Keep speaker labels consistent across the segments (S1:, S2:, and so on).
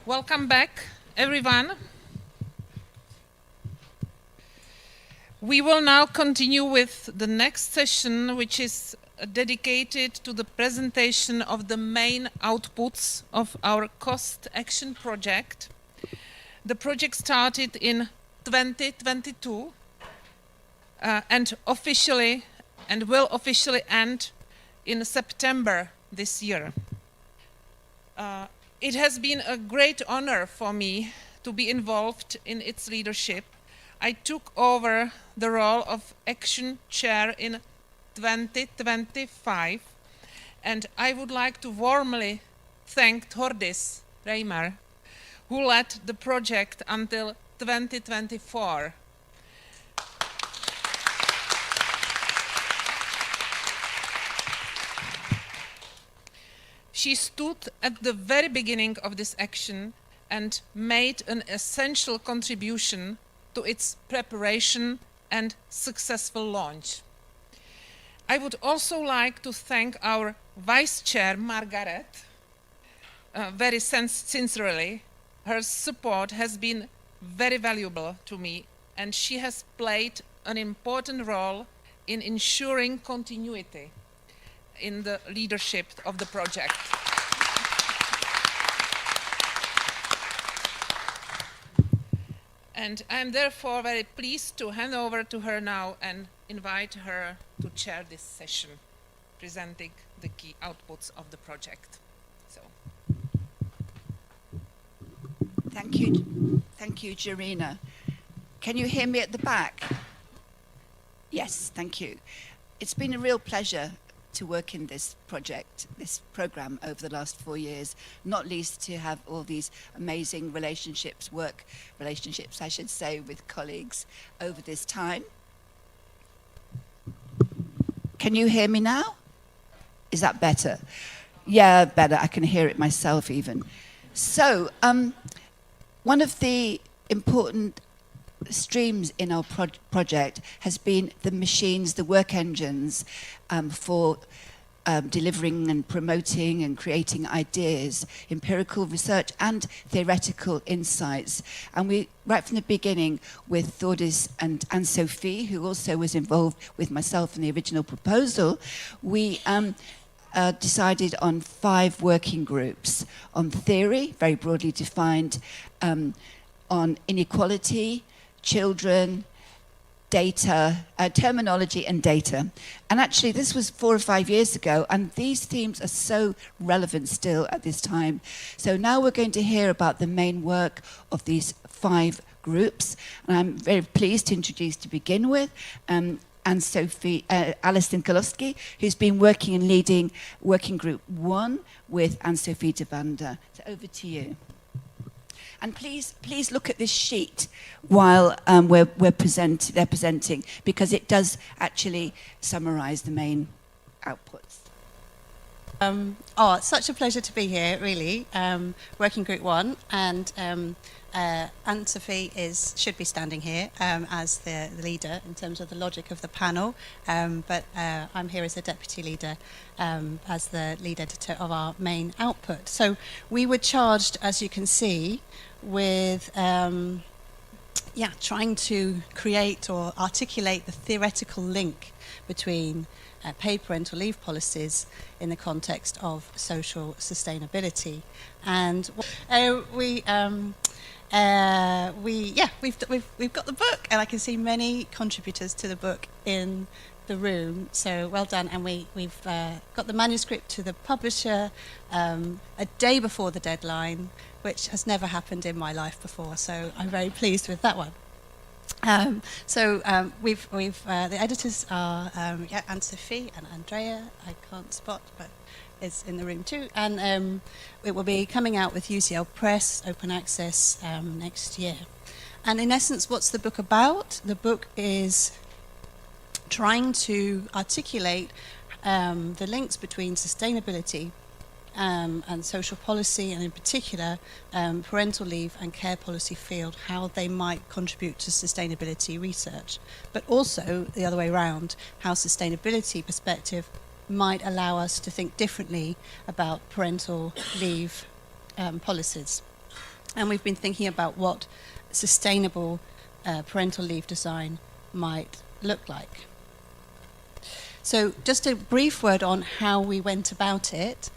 S1: Welcome back, everyone. We will now continue with the next session, which is dedicated to the presentation of the main outputs of our cost action project. The project started in 2022 and will officially end in September this year. It has been a great honor for me to be involved in its leadership. I took over the role of Action Chair in 2025, and I would like to warmly thank Thordis Reimer, who led the project until 2024. She stood at the very beginning of this action and made an essential contribution to its preparation and successful launch. I would also like to thank our Vice Chair, Margaret, very sincerely. Her support has been very valuable to me, and she has played an important role in ensuring continuity in the leadership of the project. And I'm therefore very pleased to hand over to her now and invite her to chair this session, presenting the key outputs of the project. So.
S2: Thank you, Jarina. Can you hear me at the back? Yes, thank you. It's been a real pleasure to work in this project, this program over the last 4 years, not least to have all these amazing work relationships, I should say, with colleagues over this time. Can you hear me now? Is that better? Yeah, better. I can hear it myself even. So, one of the important streams in our project has been the machines, the work engines for delivering and promoting and creating ideas, empirical research and theoretical insights. And we, right from the beginning, with Thordis and Anne-Sophie, who also was involved with myself in the original proposal, we decided on 5 working groups on theory, very broadly defined, on inequality, children, data, terminology and data. And actually this was 4 or 5 years ago, and these themes are so relevant still at this time. So now we're going to hear about the main work of these 5 groups. And I'm very pleased to introduce, to begin with, Anne-Sophie, Alison Koslowski, who's been working and leading Working Group 1 with Anne-Sophie de Vander. So over to you. And please look at this sheet while they're presenting, because it does actually summarize the main outputs.
S3: It's such a pleasure to be here, really. Working Group 1, and Anne-Sophie should be standing here as the leader in terms of the logic of the panel, but I'm here as the deputy leader, as the lead editor of our main output. So we were charged, as you can see, with trying to create or articulate the theoretical link between paid parental leave policies in the context of social sustainability. And we've got the book, and I can see many contributors to the book in the room, so well done. And we've got the manuscript to the publisher a day before the deadline, which has never happened in my life before, so I'm very pleased with that one. The editors are Anne-Sophie and Andrea, I can't spot, but is in the room too, and it will be coming out with UCL Press, open access, next year. And in essence, what's the book about? The book is trying to articulate the links between sustainability and social policy, and in particular parental leave and care policy field, how they might contribute to sustainability research, but also the other way around, how sustainability perspective might allow us to think differently about parental leave policies. And we've been thinking about what sustainable parental leave design might look like. So just a brief word on how we went about it.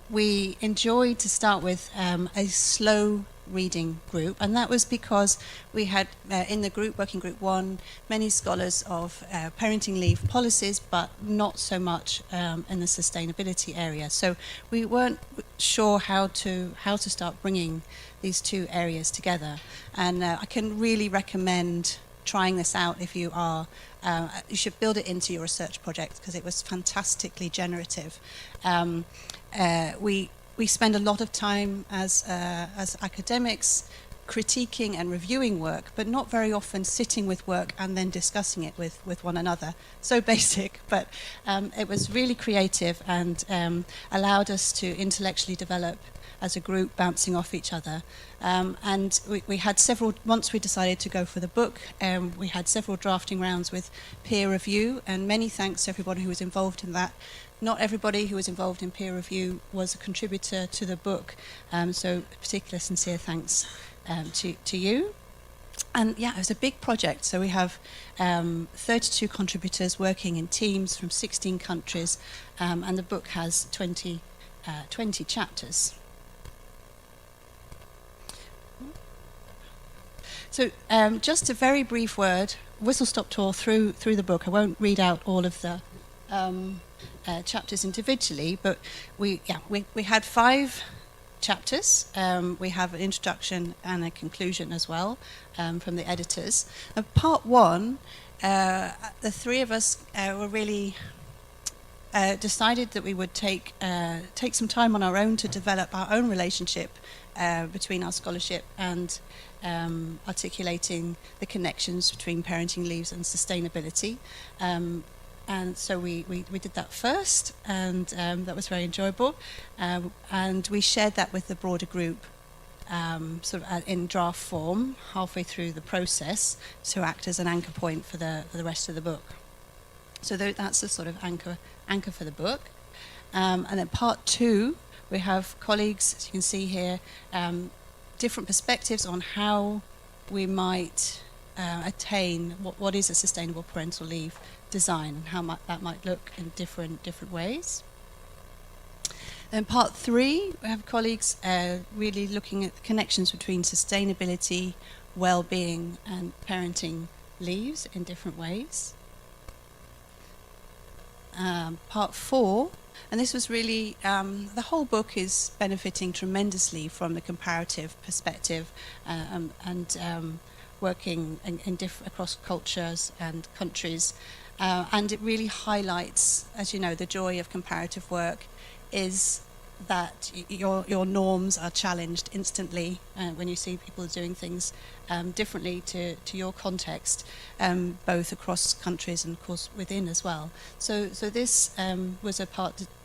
S3: We enjoyed to start with a slow reading group, and that was because we had in the group, working group 1, many scholars of parenting leave policies, but not so much in the sustainability area. So we weren't sure how to start bringing these two areas together. And I can really recommend trying this out if you are. You should build it into your research project because it was fantastically generative. We spend a lot of time as academics critiquing and reviewing work, but not very often sitting with work and then discussing it with one another. So basic, but it was really creative and allowed us to intellectually develop as a group, bouncing off each other. And we had several, once we decided to go for the book, we had several drafting rounds with peer review, and many thanks to everybody who was involved in that. Not everybody who was involved in peer review was a contributor to the book, so a particular sincere thanks to you. And yeah, it was a big project. So we have 32 contributors working in teams from 16 countries, and the book has 20 chapters. So just a very brief word, whistle-stop tour through the book. I won't read out all of the chapters individually, but we had 5 chapters. We have an introduction and a conclusion as well from the editors. And part 1, the 3 of us were really decided that we would take some time on our own to develop our own relationship between our scholarship and articulating the connections between parenting leaves and sustainability. And so we did that first, and that was very enjoyable. And we shared that with the broader group sort of in draft form halfway through the process to act as an anchor point for the rest of the book. So that's the sort of anchor for the book. And then part 2, we have colleagues, as you can see here, different perspectives on how we might attain what is a sustainable parental leave design and how that might look in different ways. Then part 3, we have colleagues really looking at the connections between sustainability, well-being and parenting leaves in different ways. Part 4, and this was really, the whole book is benefiting tremendously from the comparative perspective and working across cultures and countries. And it really highlights, as you know, the joy of comparative work is that your norms are challenged instantly when you see people doing things differently to your context, both across countries and of course within as well. So this was a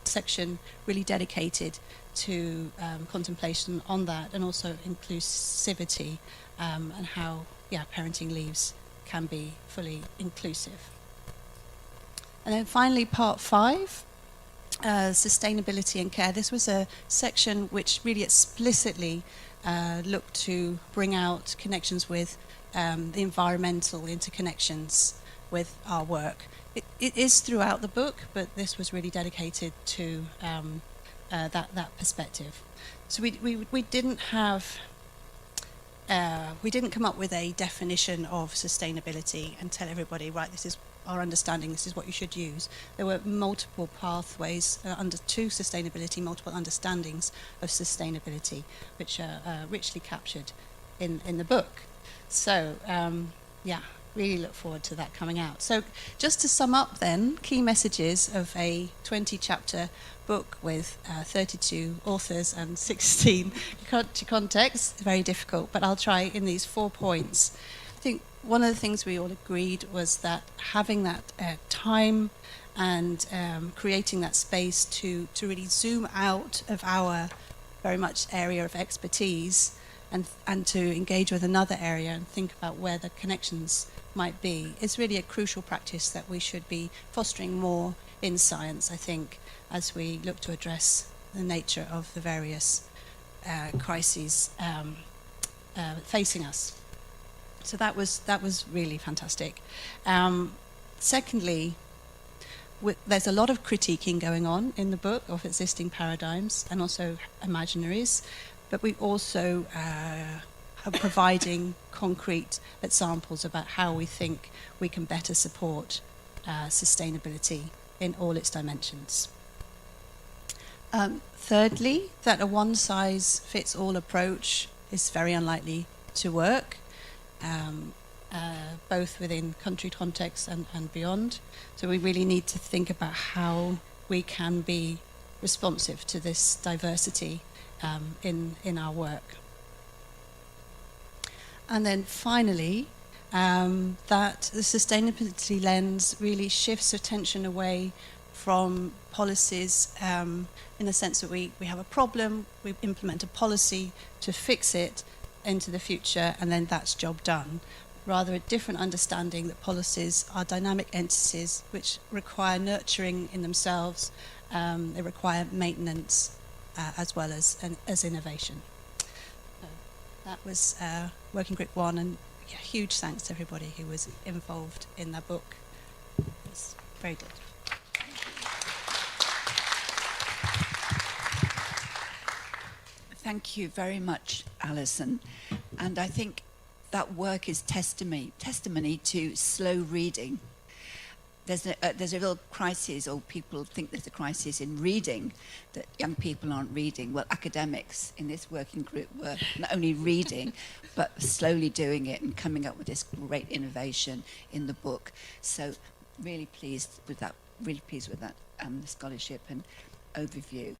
S3: section really dedicated to contemplation on that, and also inclusivity and how parenting leaves can be fully inclusive. And then finally part 5, sustainability and care. This was a section which really explicitly looked to bring out connections with the environmental interconnections with our work. It is throughout the book, but this was really dedicated to that perspective. So we didn't come up with a definition of sustainability and tell everybody, right, this is our understanding, this is what you should use. There were multiple pathways to sustainability, multiple understandings of sustainability, which are richly captured in the book. So, really look forward to that coming out. So just to sum up then, key messages of a 20-chapter book with 32 authors and 16 contexts. Very difficult, but I'll try in these 4 points. I think one of the things we all agreed was that having that time and creating that space to really zoom out of our very much area of expertise and to engage with another area and think about where the connections might be is really a crucial practice that we should be fostering more in science, I think, as we look to address the nature of the various crises facing us. So that was really fantastic. Secondly, there's a lot of critiquing going on in the book of existing paradigms and also imaginaries, but we also are providing concrete examples about how we think we can better support sustainability in all its dimensions. Thirdly, that a one-size-fits-all approach is very unlikely to work, both within country context and beyond. So we really need to think about how we can be responsive to this diversity in our work. And then finally, that the sustainability lens really shifts attention away from policies in the sense that we have a problem, we implement a policy to fix it into the future, and then that's job done. Rather a different understanding that policies are dynamic entities which require nurturing in themselves, they require maintenance as well as innovation. So that was Working Group 1, and huge thanks to everybody who was involved in that book. It was very good.
S2: Thank you very much, Alison. And I think that work is testimony to slow reading. There's a real crisis, or people think there's a crisis in reading, that young people aren't reading. Well, academics in this working group were not only reading, but slowly doing it and coming up with this great innovation in the book. So really pleased with that scholarship and overview.